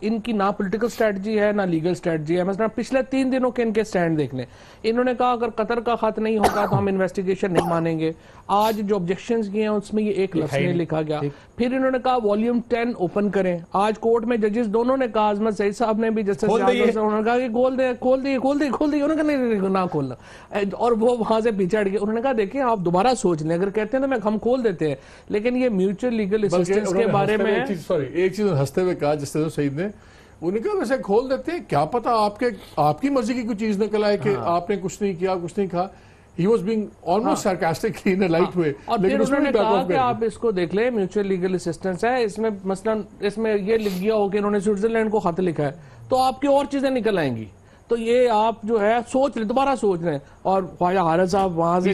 ان کی نہ پولیٹیکل سٹریٹجی ہے نہ لیگل سٹریٹجی ہے. مثلا پچھلے 3 دنوں کے ان کے سٹینڈ دیکھ لیں. انہوں نے کہا اگر قطر کا خط نہیں ہوگا تو ہم انویسٹیگیشن نہیں مانیں گے. آج جو آبجیکشنز کیے ہیں اس میں یہ ایک لفظ نہیں لکھا گیا. پھر انہوں نے کہا والیوم 10 اوپن کریں. آج کورٹ میں ججز دونوں نے کہا, عظمت سعید صاحب نے بھی, جسٹس انہوں نے کہا کہ کھول دیں. انہوں نے کہا نہ کھولنا, اور وہ وہاں سے پیچھے ہٹ گئے. انہوں نے کہا دیکھیں آپ دوبارہ سوچ لیں, اگر کہتے ہیں تو ہم کھول دیتے ہیں, لیکن یہ میوچل لیگل اسسٹنس کے بارے میں ایک چیز ہنستے ہوئے کہا جسٹس سعید نے, انہوں نے کہا ویسے کھول دیتے ہیں, کیا پتا آپ کی مرضی کی کوئی چیز نکل آئے کہ آپ نے کچھ نہیں کیا, کچھ نہیں کہا. He was being almost sarcastic in a light way. اور پھر انہوں نے کہا کہ آپ اس کو دیکھ لیں, میوچل لیگل اسسٹنس ہے, اس میں مثلا اس میں یہ لکھ گیا ہو کہ انہوں نے سوئٹزرلینڈ کو خط لکھا ہے, تو آپ کی اور چیزیں نکل آئیں گی. تو یہ آپ جو ہے سوچ لیں, دوبارہ سوچ لیں. اور خواجہ حارث صاحب وہاں سے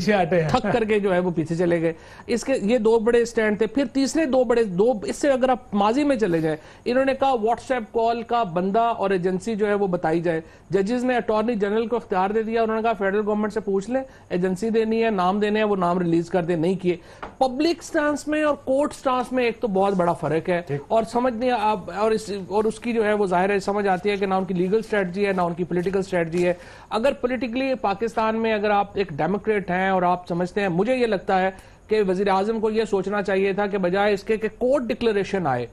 تھک کر کے جو ہے وہ پیچھے چلے گئے. اس کے یہ 2 بڑے سٹینڈ تھے. پھر تیسرے 2 اس سے اگر آپ ماضی میں چلے جائیں, انہوں نے کہا واٹس ایپ کال کا بندہ اور ایجنسی جو ہے وہ بتائی جائے. ججز نے اٹارنی جنرل کو اختیار دے دیا, انہوں نے کہا فیڈرل گورنمنٹ سے پوچھ لیں, ایجنسی دینی ہے, نام دینے ہیں, وہ نام ریلیز کر دیں. نہیں کیے. پبلک سٹانس میں اور کورٹ سٹانس میں ایک تو بہت بڑا فرق ہے, اور سمجھنے آپ اور اس کی جو ہے وہ ظاہر ہے سمجھ آتی ہے کہ نہ ان کی لیگل سٹریٹجی ہے نہ ان کی پولیٹیکل سٹریٹجی ہے. اگر پولیٹیکلی پاکستان میں اگر آپ ایک ڈیموکریٹ ہیں اور آپ سمجھتے ہیں, مجھے یہ لگتا ہے کہ وزیر اعظم کو یہ سوچنا چاہیے تھا کہ بجائے اس کے کہ کورٹ ڈکلیریشن آئے,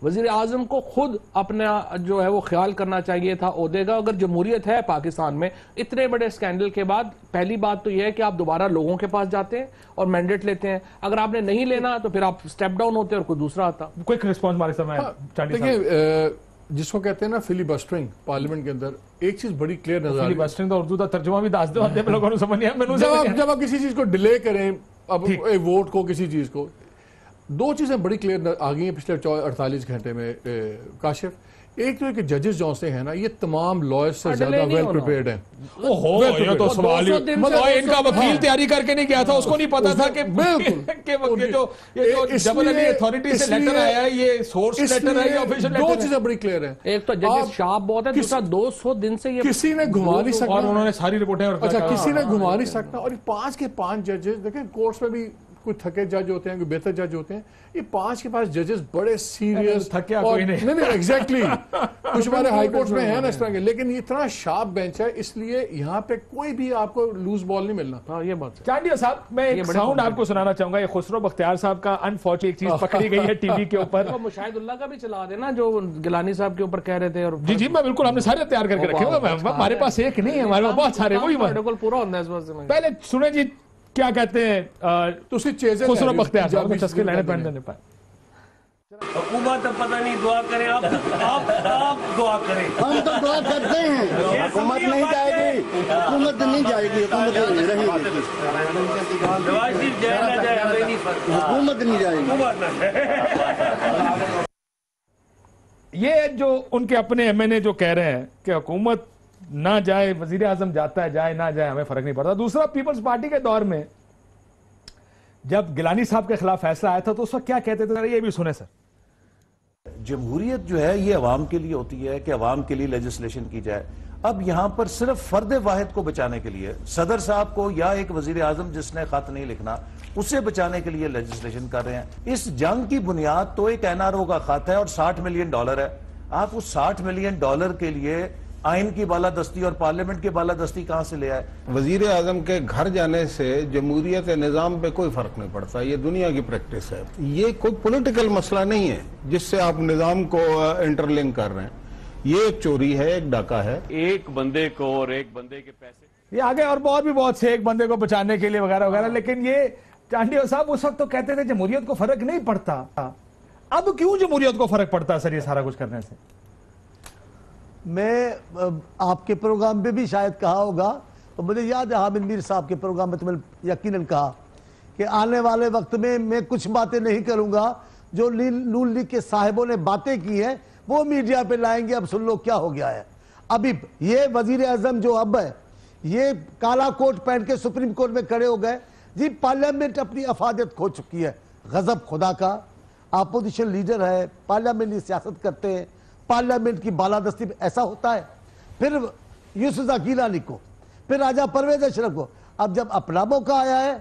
وزیر اعظم کو خود اپنا جو ہے وہ خیال کرنا چاہیے تھا عہدے کا. اگر جمہوریت ہے پاکستان میں اتنے بڑے اسکینڈل کے بعد, پہلی بات تو یہ ہے کہ آپ دوبارہ لوگوں کے پاس جاتے ہیں اور مینڈیٹ لیتے ہیں. اگر آپ نے نہیں لینا تو پھر آپ سٹیپ ڈاؤن ہوتے اور کوئی دوسرا آتا. کوئک ریسپانس ہمارے سامنے. دیکھیں جس کو کہتے ہیں نا فلی بسٹرنگ پارلیمنٹ کے اندر, ایک چیز بڑی کلیئر نظر فلی بسٹرنگ تو اردو کا ترجمہ بھی دس دو آتے لوگوں کو سمجھ نہیں آیا. جب آپ کسی چیز کو ڈیلے کریں, اب ووٹ کو کسی چیز کو, 2 چیزیں بڑی کلیئر آ گئی ہیں پچھلے 48 گھنٹے میں کاشف. ایک تو ہے کہ ججز جو سے ہیں نا, یہ تمام لائرز سے زیادہ ویل پریپیئرڈ ہیں. یہ تو سوال ہی, ان کا وکیل تیاری کر کے نہیں گیا تھا, اس کو نہیں پتا تھا کہ جو ڈبل علی اتھارٹی سے لیٹر آیا ہے یہ سورس لیٹر ہے یا آفیشل لیٹر ہے. 2 چیزیں بڑی کلیئر ہیں. ایک تو ججز شاپ بہت ہے, دوسرا 200 دن سے یہ کسی نے گھما نہیں سکتا, اور انہوں نے ساری رپورٹیں, اچھا کسی نے گھما نہیں سکتا. اور 5 کے 5 ججز دیکھیں, کورٹس میں بھی کوئی تھکے جج ہوتے ہیں, کوئی بہتر جج ہوتے ہیں, یہ 5 کے 5 ججز بڑے سیریس تھکیا کوئی نہیں. ایگزیکٹلی کچھ ہمارے ہائی کورٹس میں ہیں نا اس طرح کے, لیکن یہ اتنا شارپ بینچ ہے, اس لیے یہاں پہ کوئی بھی آپ کو لوز بال نہیں ملنا. ہاں یہ بات. چانڈیو صاحب میں ایک ساؤنڈ آپ کو سنانا چاہوں گا. یہ خسرو بختیار صاحب کا انفارچونیٹ ایک چیز پکڑی گئی ہے ٹی وی کے اوپر. مشاہد اللہ کا بھی چلا دینا جو گیلانی صاحب کے اوپر کہہ رہے تھے. اور جی میں بالکل, ہم نے سارے تیار کر کے رکھے ہوئے, ہمارے پاس ایک نہیں ہے, ہمارے پاس بہت سارے. وہی پورا ہوتا ہے اس واسطے. پہلے سنیں جی کیا کہتے ہیں خسرو بختیار صاحب, چسکے لائنیں پہن دینے پائے. حکومت پتہ نہیں دعا کریں, آپ دعا کریں. ہم تو دعا کرتے ہیں, حکومت نہیں جائے گی, حکومت نہیں جائے گی, حکومت رہے گی. نواز شریف جائے نہ جائے ہمیں نہیں فرق, حکومت نہیں جائے گی. یہ جو ان کے اپنے ایم این اے جو کہہ رہے ہیں کہ حکومت نہ جائے, وزیر اعظم جاتا ہے, جائے نہ جائے, ہمیں فرق نہیں پڑتا. دوسرا, پیپلز پارٹی کے دور میں جب گیلانی صاحب کے خلاف فیصلہ آیا تھا تو اس وقت کیا کہتے تھے, یہ بھی سنیں سر. جمہوریت جو ہے یہ عوام کے لیے ہوتی ہے کہ عوام کے لیے لیجسلیشن کی جائے. اب یہاں پر صرف فرد واحد کو بچانے کے لیے, صدر صاحب کو یا ایک وزیر اعظم جس نے خط نہیں لکھنا اسے بچانے کے لیے لیجسلیشن کر رہے ہیں. اس جنگ کی بنیاد تو ایک این آر او کا خط ہے اور $60 ملین ہے. آپ اس $60 ملین کے لیے آئین کی بالادستی اور پارلیمنٹ کی بالادستی کہاں سے لے آئے؟ وزیر اعظم کے گھر جانے سے جمہوریت نظام پہ کوئی فرق نہیں پڑتا. یہ دنیا کی پریکٹس ہے. یہ کوئی پولیٹیکل مسئلہ نہیں ہے جس سے آپ نظام کو انٹرلنک کر رہے ہیں. یہ ایک چوری ہے, ایک ڈاکہ ہے. ایک بندے کو اور ایک بندے کے پیسے یہ آگے اور بھی بہت سے ایک بندے کو بچانے کے لیے وغیرہ وغیرہ. لیکن یہ چانڈیو صاحب اس وقت تو کہتے تھے جمہوریت کو فرق نہیں پڑتا. اب کیوں جمہوریت کو فرق پڑتا ہے سر یہ سارا کچھ کرنے سے؟ میں آپ کے پروگرام پہ بھی شاید کہا ہوگا, تو مجھے یاد ہے حامد میر صاحب کے پروگرام میں تو میں نے یقیناً کہا کہ آنے والے وقت میں کچھ باتیں نہیں کروں گا جو نون لیگ کے صاحبوں نے باتیں کی ہیں وہ میڈیا پہ لائیں گے. اب سن لو کیا ہو گیا ہے. ابھی یہ وزیر اعظم جو اب ہے یہ کالا کوٹ پہن کے سپریم کورٹ میں کھڑے ہو گئے. جی پارلیمنٹ اپنی افادیت کھو چکی ہے. غضب خدا کا, اپوزیشن لیڈر ہے, پارلیمنٹ کی سیاست کرتے ہیں, پارلیمنٹ کی بالادستی میں ایسا ہوتا ہے. پھر یوسف ذاکر علی کو, پھر راجہ پرویز اشرف کو. اب جب اپنا موقع آیا ہے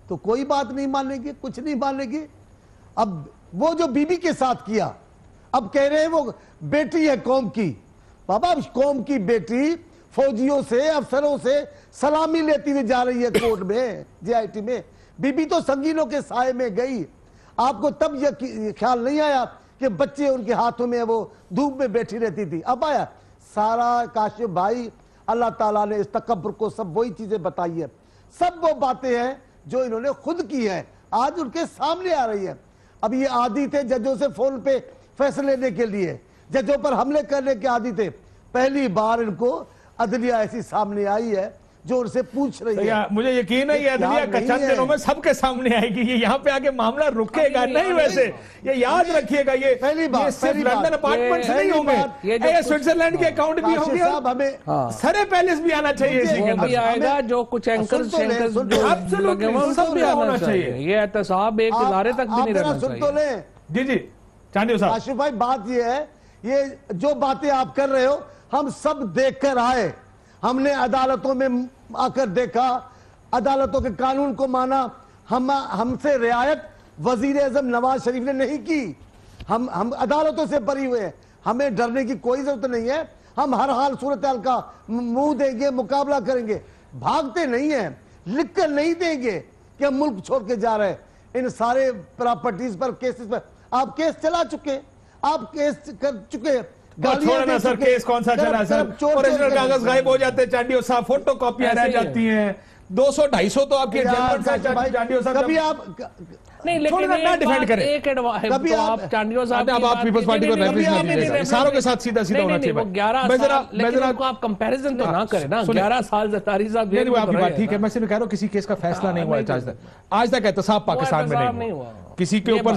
تو کوئی بات نہیں ماننے گی, کچھ نہیں ماننے گی. اب وہ جو بی بی کے ساتھ کیا, اب کہہ رہے ہیں وہ بیٹی ہے قوم کی. بابا قوم کی بیٹی فوجیوں سے, افسروں سے سلامی لیتی ہوئی جا رہی ہے کورٹ میں, جے آئی ٹی میں. بی بی تو سنگینوں کے سائے میں گئی. آپ کو تب یہ خیال نہیں آیا کہ بچے ان کے ہاتھوں میں وہ دھوپ میں بیٹھی رہتی تھی. اب آیا سارا. کاشف بھائی اللہ تعالیٰ نے اس تکبر کو سب وہی چیزیں بتائی ہے. سب وہ باتیں ہیں جو انہوں نے خود کی ہیں, آج ان کے سامنے آ رہی ہیں. اب یہ عادی تھے ججوں سے فون پہ فیصلے لینے کے لیے, ججوں پر حملے کرنے کے عادی تھے. پہلی بار ان کو عدلیہ ایسی سامنے آئی ہے جو ان سے پوچھ رہی ہے. مجھے یقین ہے یہ عدلیہ کا چند دنوں میں سب کے سامنے آئے گی. یہ یہاں پہ آگے معاملہ رکے گا نہیں. ویسے یہ یاد رکھیے گا, یہ پہلی بات صرف لندن اپارٹمنٹس نہیں ہوں گے, یہ سوئٹزرلینڈ کے اکاؤنٹ بھی ہوں گے, سرے پیلس بھی آنا چاہیے اسی کے اندر. آئے گا جو کچھ اینکرز سب بھی آنا چاہیے. یہ احتساب ایک ادارے تک بھی نہیں رہنا چاہیے. جی چانڈیو صاحب. کاشف بھائی بات یہ ہے, یہ جو باتیں آپ کر رہے ہو ہم سب دیکھ کر آئے. ہم نے عدالتوں میں آ کر دیکھا, عدالتوں کے قانون کو مانا. ہم سے رعایت وزیر اعظم نواز شریف نے نہیں کی. ہم عدالتوں سے بری ہوئے ہیں. ہمیں ڈرنے کی کوئی ضرورت نہیں ہے. ہم ہر حال صورتحال کا منہ دیں گے, مقابلہ کریں گے. بھاگتے نہیں ہیں, لکھ کر نہیں دیں گے کہ ہم ملک چھوڑ کے جا رہے ہیں. ان سارے پراپرٹیز پر, کیسز پر آپ کیس چلا چکے, آپ کیس کر چکے. چھوڑنا سر, کیس کون سا چلا سر؟ اوریجنل کاغذ غائب ہو جاتے ہیں چانڈیو صاحب, فوٹو کاپیاں رہ جاتی ہیں. 200-250 تو آپ کے چانڈیو صاحب کبھی آپ نہیں, لیکن ایک کبھی آپ چانڈیو صاحب اب آپ پیپلز پارٹی کو ریفرنس ساروں کے ساتھ سیدھا ہونا چاہیے. 11 سال لیکن ان کو آپ کمپیریزن تو نہ کریں نا. 11 سال زرداری صاحب نہیں, وہ آپ کی بات ٹھیک ہے. میں صرف کہہ رہا ہوں کسی کیس کا فیصلہ نہیں ہوا آج تک. احتساب پاکستان میں نہیں ہوا. کسی کے اوپر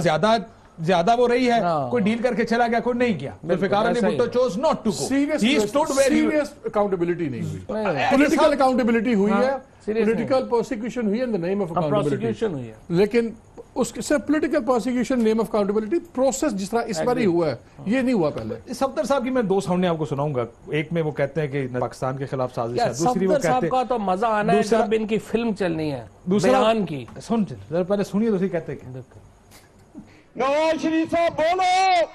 زیادہ وہ رہی ہے, کوئی ڈیل کر کے چلا گیا, کوئی نہیں کیا. Zulfiqar Ali Bhutto chose not to go. Serious accountability نہیں ہوئی. Political accountability ہوئی ہے, political prosecution ہوئی in the name of accountability. لیکن اس کے صرف political prosecution name of accountability process جس طرح اس بار ہی ہوا ہے, یہ نہیں ہوا پہلے. صفدر صاحب کی میں 2 سامنے آپ کو سناؤں گا. ایک میں وہ کہتے ہیں کہ پاکستان کے خلاف سازش ہے, دوسری وہ کہتے ہیں صفدر صاحب کا تو مزہ آنا ہے جب ان کی فلم چلنی ہے بیان کی. پہلے سنیے دوسری کہتے ہیں نواز شریف صاحب بولو,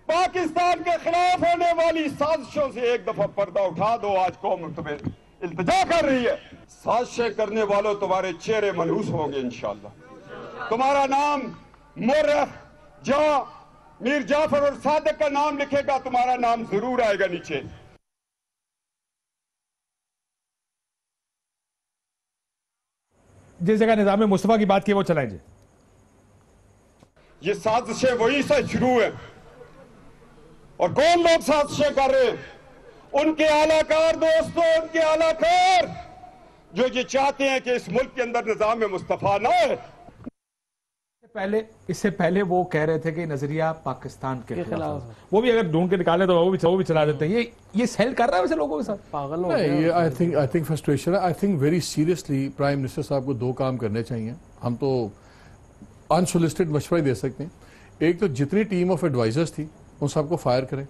پاکستان کے خلاف ہونے والی سازشوں سے ایک دفعہ پردہ اٹھا دو. آج قوم تمہیں التجا کر رہی ہے. سازشیں کرنے والوں تمہارے چہرے منحوس ہوں گے انشاءاللہ. تمہارا نام مورخ جہاں میر جعفر اور صادق کا نام لکھے گا, تمہارا نام ضرور آئے گا نیچے. جس جگہ نظام مصطفیٰ کی بات کی وہ چلائیں. جی یہ سازشیں وہی سے شروع ہیں. اور کون لوگ سازشیں کر رہے ہیں؟ ان کے اعلیٰ کار دوستوں, ان کے اعلیٰ کار جو یہ چاہتے ہیں کہ اس ملک کے اندر نظام مصطفیٰ نہ ہے. اس سے پہلے وہ کہہ رہے تھے کہ نظریہ پاکستان کے خلاف, وہ بھی اگر ڈھونڈ کے نکالیں تو وہ بھی چلا دیتے ہیں. یہ سیل کر رہا ہے ویسے لوگوں کے ساتھ پاگل ہو گئے. I think frustration ہے. I think very seriously prime minister صاحب کو 2 کام کرنے چاہیے. ہم تو انسولیسٹڈ مشورہ دے سکتے ہیں. ایک تو جتنی ٹیم آف ایڈوائزرز تھی ان سب کو فائر کریں.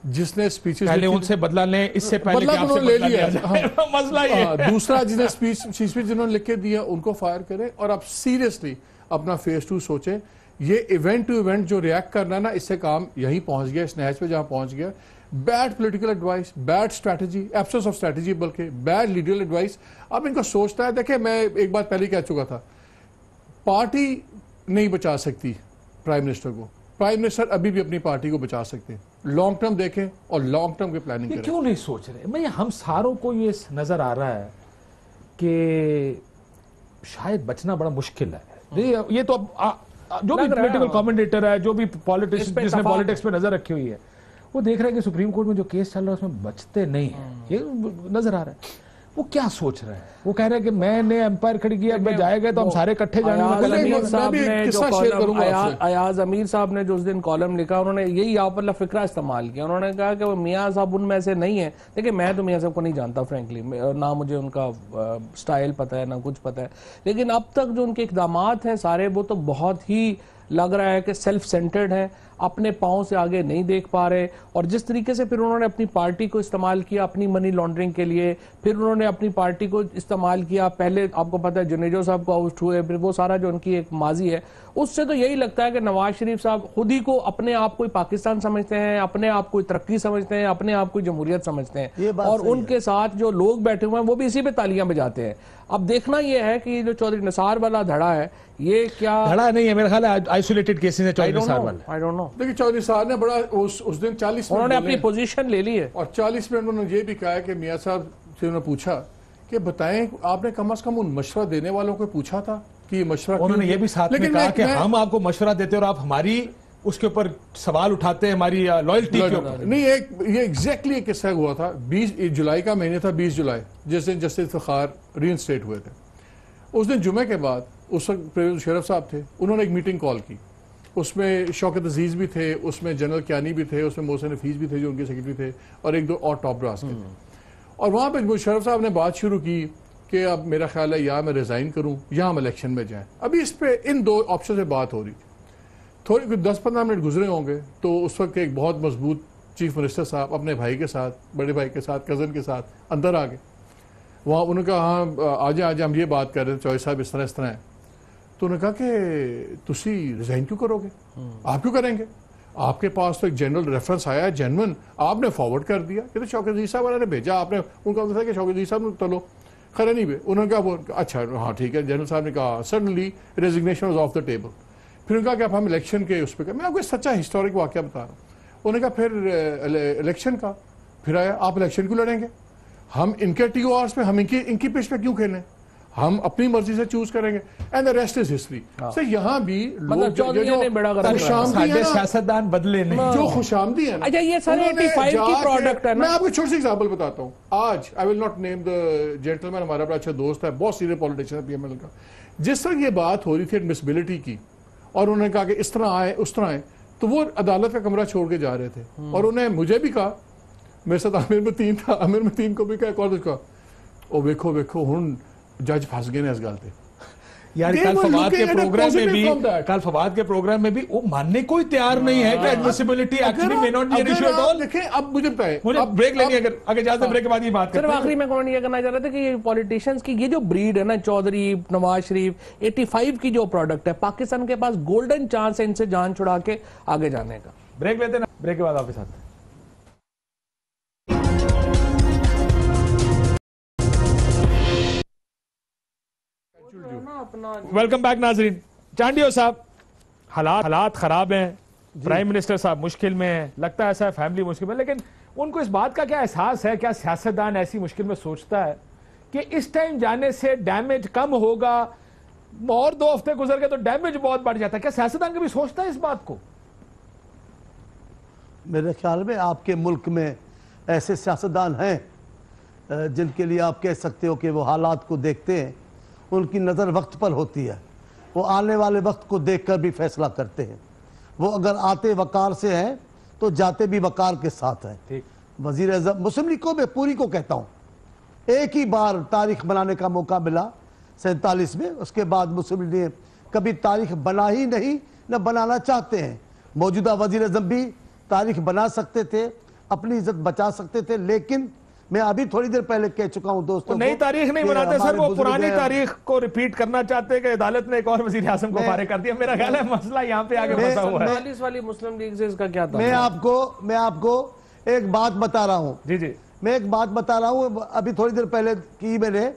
جس نے اسپیچز پہلے ان سے بدلہ لیں, اس سے پہلے کہ آپ سے بدلہ لیا جائے. مسئلہ یہ ہے. دوسرا جنہیں اسپیچ جنہوں نے لکھ کے دیا ان کو فائر کریں. اور آپ سیریسلی اپنا فیس 2 سوچیں. یہ ایونٹ ٹو ایونٹ جو ریاکٹ کرنا نا, اس سے کام یہیں پہنچ گیا, اس نہج پہ جہاں پہنچ گیا. Bad political advice, bad strategy, absence of strategy, بلکہ بیڈ لیڈرل ایڈوائس. اب ان کا سوچتا ہے, دیکھیں میں ایک بات پہلے کہہ چکا تھا, پارٹی نہیں بچا سکتی پرائم منسٹر کو, پرائم منسٹر ابھی بھی اپنی پارٹی کو بچا سکتے ہیں. لانگ ٹرم دیکھیں اور لانگ ٹرم کی پلاننگ کریں. کیوں نہیں سوچ رہے؟ میں ہم ساروں کو یہ نظر آ رہا ہے کہ شاید بچنا بڑا مشکل ہے. یہ تو جو بھی پولیٹیکل کامنٹیٹر ہے, جو بھی پالیٹکس جس نے پالیٹکس پہ نظر رکھی ہوئی ہے, وہ دیکھ رہے ہیں کہ سپریم کورٹ میں جو کیس چل رہا ہے اس میں بچتے نہیں ہیں. یہ نظر آ رہا ہے. وہ کیا سوچ رہے ہیں؟ وہ کہہ رہے ہیں کہ میں نے امپائر کھڑی کیا, میں جائے گئے تو ہم سارے کٹھے جانے ایاز امیر صاحب نے جو اس دن کالم لکھا, انہوں نے یہی آپ اللہ فکرہ استعمال کیا. انہوں نے کہا کہ وہ میاں صاحب ان میں سے نہیں ہیں. دیکھیں میں تو میاں صاحب کو نہیں جانتا فرینکلی, نہ مجھے ان کا سٹائل پتہ ہے نہ کچھ پتہ ہے, لیکن اب تک جو ان کے اقدامات ہیں سارے وہ تو بہت ہی لگ رہا ہے کہ سیلف سینٹرڈ ہیں, اپنے پاؤں سے آگے نہیں دیکھ پا رہے. اور جس طریقے سے پھر انہوں نے اپنی پارٹی کو استعمال کیا اپنی منی لانڈرنگ کے لیے, پھر انہوں نے اپنی پارٹی کو استعمال کیا, پہلے آپ کو پتہ ہے جنیجو صاحب کو آؤٹ ہوئے, پھر وہ سارا جو ان کی ایک ماضی ہے, اس سے تو یہی لگتا ہے کہ نواز شریف صاحب خود ہی کو اپنے آپ کو پاکستان سمجھتے ہیں, اپنے آپ کو ترقی سمجھتے ہیں, اپنے آپ کو جمہوریت سمجھتے ہیں, اور ان کے ساتھ جو لوگ بیٹھے ہوئے ہیں وہ بھی اسی پہ تالیاں بجاتے ہیں. اب دیکھنا یہ ہے کہ یہ جو چودھری نثار والا دھڑا ہے یہ کیا دھڑا نہیں ہے, میرا خیال ہے آئسولیٹڈ کیسز ہیں چودھری نثار والے. I don't know. دیکھیں چودھری نثار نے بڑا اس دن 40 منٹ انہوں نے اپنی پوزیشن لے لی ہے, اور 40 منٹ انہوں نے یہ بھی کہا ہے کہ میاں صاحب سے انہوں نے پوچھا کہ بتائیں آپ نے کم از کم ان مشورہ دینے والوں کو پوچھا تھا کہ یہ مشورہ, انہوں نے یہ بھی ساتھ میں کہا کہ ہم آپ کو مشورہ دیتے اور آپ ہماری اس کے اوپر سوال اٹھاتے ہیں, ہماری لائلٹی کے اوپر. نہیں, یہ ایگزیکٹلی ایک قصہ ہوا تھا 20 جولائی کا مہینے تھا, 20 جولائی جس دن جسٹس افتخار ری انسٹیٹ ہوئے تھے. اس دن جمعے کے بعد اس وقت پرویز شریف صاحب تھے, انہوں نے ایک میٹنگ کال کی, اس میں شوکت عزیز بھی تھے, اس میں جنرل کیانی بھی تھے, اس میں محسن حفیظ بھی تھے جو ان کے سیکرٹری تھے, اور ایک دو اور ٹاپ براس کے تھے. اور وہاں پہ شریف صاحب نے بات شروع کی کہ اب میرا خیال ہے یا میں ریزائن کروں یا ہم الیکشن میں جائیں. ابھی اس پہ ان دو آپشن سے بات ہو رہی تھی. تھوڑی 10-15 منٹ گزرے ہوں گے تو اس وقت ایک بہت مضبوط چیف منسٹر صاحب اپنے بھائی کے ساتھ, بڑے بھائی کے ساتھ, کزن کے ساتھ اندر آ گئے. وہاں انہوں نے کہا ہاں آج ہم یہ بات کر رہے ہیں چوہدری صاحب اس طرح ہے. تو انہوں نے کہا کہ تسی ریزائن کیوں کرو گے, آپ کیوں کریں گے, آپ کے پاس تو ایک جنرل ریفرنس آیا ہے جینون, آپ نے فارورڈ کر دیا. کہ تو شوکت عزیز صاحب والے نے بھیجا, آپ نے ان کا تھا کہ شوکت عزیز صاحب نے چلو خیر نہیں بھی. انہوں نے کہا وہ اچھا ہاں ٹھیک ہے. جنرل صاحب نے کہا suddenly resignation was of the table. پھر انہوں نے کہا کہ اب ہم الیکشن کے اس پہ میں آپ کو سچا ہسٹورک واقعہ بتا رہا ہوں. انہوں نے کہا پھر الیکشن کا پھر آیا, آپ الیکشن کیوں لڑیں گے, ہم ان کے ٹی او آرس پہ ہم ان کی پیش پہ کیوں کھیلیں, ہم اپنی مرضی سے چوز کریں گے. And the rest is history. So یہاں بھی لوگ سیاستدان بدلے نہیں, جو خوش آمدی ہیں. اچھا یہ سارے 85 کی پروڈکٹ ہے. میں آپ کو چھوٹی سی ایگزامپل بتاتا ہوں. آج I will not name the gentleman, ہمارا بڑا اچھا دوست ہے, بہت سینئر پولیٹیشین ہے پی ایم ایل کا. جس طرح یہ بات ہو رہی تھی ایڈمسبلٹی کی, اور انہوں نے کہا کہ اس طرح آئے اس طرح آئے, تو وہ عدالت کا کمرہ چھوڑ کے جا رہے تھے. اور انہیں مجھے بھی کہا, میرے ساتھ عامر متین تھا, عامر متین کو بھی کہا, ایک اور کہا او ویکھو ویکھو ہن جج پھنس گئے نے اس گل تے. یار کل فواد کے پروگرام میں بھی وہ ماننے کوئی تیار نہیں ہے کہ ایڈمیسیبلٹی actually may not be an issue at all. دیکھیں اب مجھے بتائیں, مجھے بریک لینی ہے, اگر اجازت ہے بریک کے بعد یہ بات کرتے ہیں. صرف آخری میں کون یہ کرنا چاہ رہا تھا کہ یہ پولیٹیشینز کی یہ جو بریڈ ہے نا, چودھری نواز شریف 85 کی جو پروڈکٹ ہے, پاکستان کے پاس گولڈن چانس ہے ان سے جان چھڑا کے آگے جانے کا. بریک لیتے ہیں نا, بریک کے بعد آپ کے ساتھ. ویلکم بیک ناظرین. چانڈیو صاحب, حالات خراب ہیں, پرائم منسٹر صاحب مشکل میں ہیں, لگتا ہے ایسا فیملی مشکل میں, لیکن ان کو اس بات کا کیا احساس ہے, کیا سیاستدان ایسی مشکل میں سوچتا ہے کہ اس ٹائم جانے سے ڈیمیج کم ہوگا, اور 2 ہفتے گزر گئے تو ڈیمیج بہت بڑھ جاتا ہے, کیا سیاستدان کبھی سوچتا ہے اس بات کو؟ میرے خیال میں آپ کے ملک میں ایسے سیاستدان ہیں جن کے لیے آپ کہہ سکتے ہو کہ وہ حالات کو دیکھتے ہیں, ان کی نظر وقت پر ہوتی ہے, وہ آنے والے وقت کو دیکھ کر بھی فیصلہ کرتے ہیں. وہ اگر آتے وقار سے ہیں تو جاتے بھی وقار کے ساتھ ہیں. وزیر اعظم مسلم لیگ کو میں پوری کو کہتا ہوں, ایک ہی بار تاریخ بنانے کا موقع ملا 47 میں, اس کے بعد مسلم لیگ نے کبھی تاریخ بنا ہی نہیں, نہ بنانا چاہتے ہیں. موجودہ وزیر اعظم بھی تاریخ بنا سکتے تھے, اپنی عزت بچا سکتے تھے, لیکن میں ابھی تھوڑی دیر پہلے کہہ چکا ہوں دوستوں کو, نئی تاریخ نہیں بناتے سر, وہ پرانی تاریخ کو ریپیٹ کرنا چاہتے ہیں کہ عدالت نے ایک اور وزیر اعظم کو فارغ کر دیا. میرا خیال ہے مسئلہ یہاں پہ آگے پھنسا ہوا ہے. 47 والی مسلم لیگ سے اس کا کیا تھا؟ میں آپ کو ایک بات بتا رہا ہوں جی جی میں ایک بات بتا رہا ہوں ابھی تھوڑی دیر پہلے کی میں نے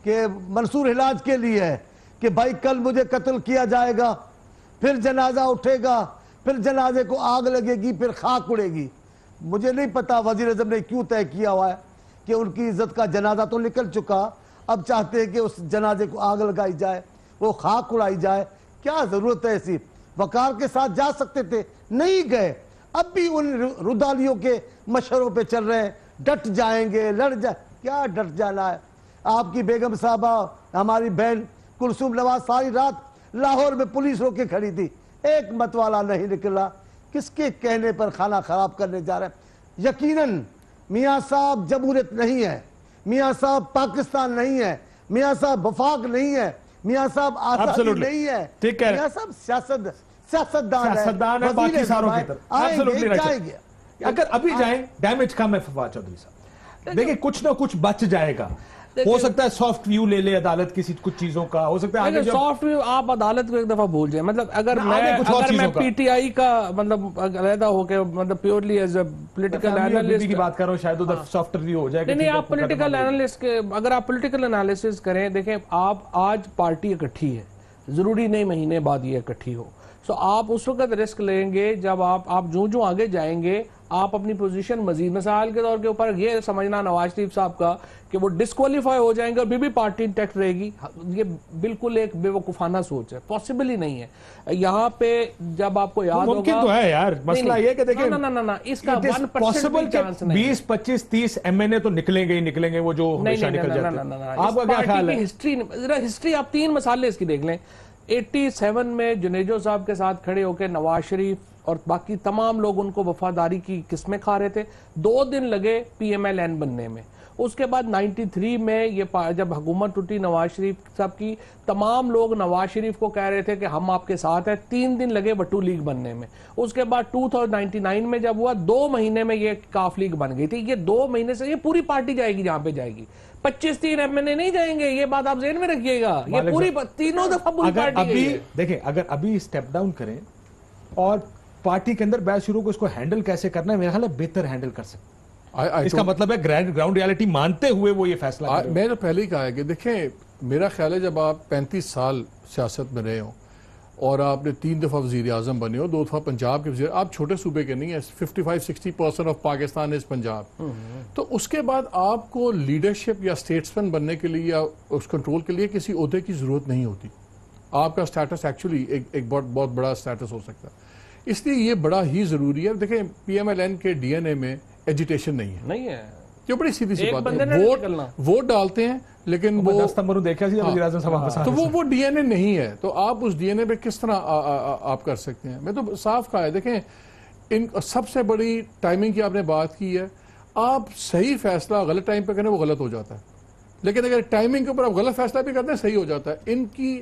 کہ منصور حلاج کے لیے ہے کہ بھائی کل مجھے قتل کیا جائے گا، پھر جنازہ اٹھے گا، پھر جنازے کو آگ لگے گی، پھر خاک اڑے گی. مجھے نہیں پتا وزیر اعظم نے کیوں طے کیا ہوا ہے کہ ان کی عزت کا جنازہ تو نکل چکا، اب چاہتے ہیں کہ اس جنازے کو آگ لگائی جائے، وہ خاک اڑائی جائے. کیا ضرورت ہے ایسی؟ وقار کے ساتھ جا سکتے تھے، نہیں گئے. اب بھی ان ردالیوں کے مشوروں پہ چل رہے ہیں، ڈٹ جائیں گے، لڑ جائیں. کیا ڈٹ جانا ہے؟ آپ کی بیگم صاحبہ ہماری بہن کلثوم نواز ساری رات لاہور میں پولیس روک کے کھڑی تھی، ایک متوالا نہیں نکلا. کس کے کہنے پر کھانا خراب کرنے جا رہے ہیں؟ یقیناً میاں صاحب جمہوریت نہیں ہے، میاں صاحب پاکستان نہیں ہے، میاں صاحب وفاق نہیں ہے، میاں صاحب آزادی نہیں ہے، میاں صاحب سیاستدان ہے، باقی ساروں کی طرف. آئیں گے جائیں گے. اگر ابھی جائیں ڈیمیج کم ہے فواد چودھری صاحب، دیکھیں کچھ نہ کچھ بچ جائے گا. ہو سکتا ہے سافٹ ویو لے لے عدالت کسی کچھ چیزوں کا، ہو سکتا ہے سافٹ ویو آپ عدالت کو ایک دفعہ بھول جائیں. مطلب اگر میں پی ٹی آئی کا مطلب علیحدہ ہو کے مطلب purely as a political analyst کی بات کر رہا ہوں، شاید ادھر سافٹ ویو ہو جائے گا. نہیں آپ پولیٹیکل اینالسٹ کے اگر آپ پولیٹیکل انالیسس کریں، دیکھیں آپ آج پارٹی اکٹھی ہے، ضروری نہیں مہینے بعد یہ اکٹھی ہو. سو آپ اس وقت رسک لیں گے جب آپ جو آگے جائیں گے آپ اپنی پوزیشن مزید مثال کے طور کے اوپر یہ سمجھنا نواز شریف صاحب کا کہ وہ ڈسکوالیفائی ہو جائیں گے اور بھی پارٹی انٹیکٹ رہے گی، یہ بالکل ایک بے وقوفانہ سوچ ہے، پاسبل ہی نہیں ہے. یہاں پہ جب آپ کو یاد ہوگا ممکن تو ہے یار، مسئلہ یہ کہ دیکھیں نا اس کا 1% بھی چانس نہیں. 20 25 30 ایم این اے تو نکلیں گے ہی نکلیں گے، وہ جو ہمیشہ نکل جاتے ہیں. آپ کا کیا خیال ہے؟ ہسٹری آپ 3 مسالے اس کی دیکھ لیں. 87 میں جنیجو صاحب کے ساتھ کھڑے ہو کے نواز شریف اور باقی تمام لوگ ان کو وفاداری کی قسمیں کھا رہے تھے. 2 دن لگے پی ایم ایل این بننے میں. اس کے بعد 93 میں جب حکومت ٹوٹی نواز شریف صاحب کی، تمام لوگ نواز شریف کو کہہ رہے تھے کہ ہم آپ کے ساتھ ہیں. 3 دن لگے وٹو لیگ بننے میں. اس کے بعد 2099 میں جب ہوا 2 مہینے میں یہ کاف لیگ بن گئی تھی. یہ 2 مہینے سے یہ پوری پارٹی جائے گی جہاں پہ جائے گی. 25-3 ایم این اے نہیں جائیں گے، یہ بات آپ ذہن میں رکھیے گا. یہ پوری تینوں دفعہ پوری پارٹی ہے. دیکھیں اگر ابھی اسٹیپ ڈاؤن کریں اور پارٹی کے اندر بحث شروع کو اس کو ہینڈل کیسے کرنا ہے، میرا خیال ہے بہتر ہینڈل کر سکتے. اس کا مطلب ہے گراؤنڈ ریالٹی مانتے ہوئے وہ یہ فیصلہ کریں. میں نے پہلے ہی کہا ہے کہ دیکھیں میرا خیال ہے جب آپ 35 سال سیاست میں رہے ہوں اور آپ نے 3 دفعہ وزیر اعظم بنے ہو، 2 دفعہ پنجاب کے وزیر، آپ چھوٹے صوبے کے نہیں ہیں. 55-60% آف پاکستان از پنجاب. تو اس کے بعد آپ کو لیڈرشپ یا اسٹیٹسمین بننے کے لیے یا اس کنٹرول کے لیے کسی عہدے کی ضرورت نہیں ہوتی. آپ کا اسٹیٹس ایکچولی ایک بہت بڑا اسٹیٹس ہو سکتا ہے. اس لیے یہ بڑا ہی ضروری ہے. دیکھیں پی ایم ایل این کے ڈی این اے میں ایجیٹیشن نہیں ہے. یہ بڑی سیدھی سی بات ہے. ووٹ ڈالتے ہیں لیکن تو وہ ڈی این اے نہیں ہے. تو آپ اس ڈی این اے پہ کس طرح آپ کر سکتے ہیں؟ میں تو صاف کہا ہے. دیکھیں سب سے بڑی ٹائمنگ کی آپ نے بات کی ہے. آپ صحیح فیصلہ غلط ٹائم پہ کریں وہ غلط ہو جاتا ہے، لیکن اگر ٹائمنگ کے اوپر آپ غلط فیصلہ بھی کرتے ہیں صحیح ہو جاتا ہے. ان کی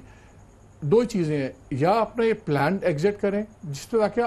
2 چیزیں ہیں، یا اپنا یہ پلانڈ ایگزٹ کریں جس پہ تاکہ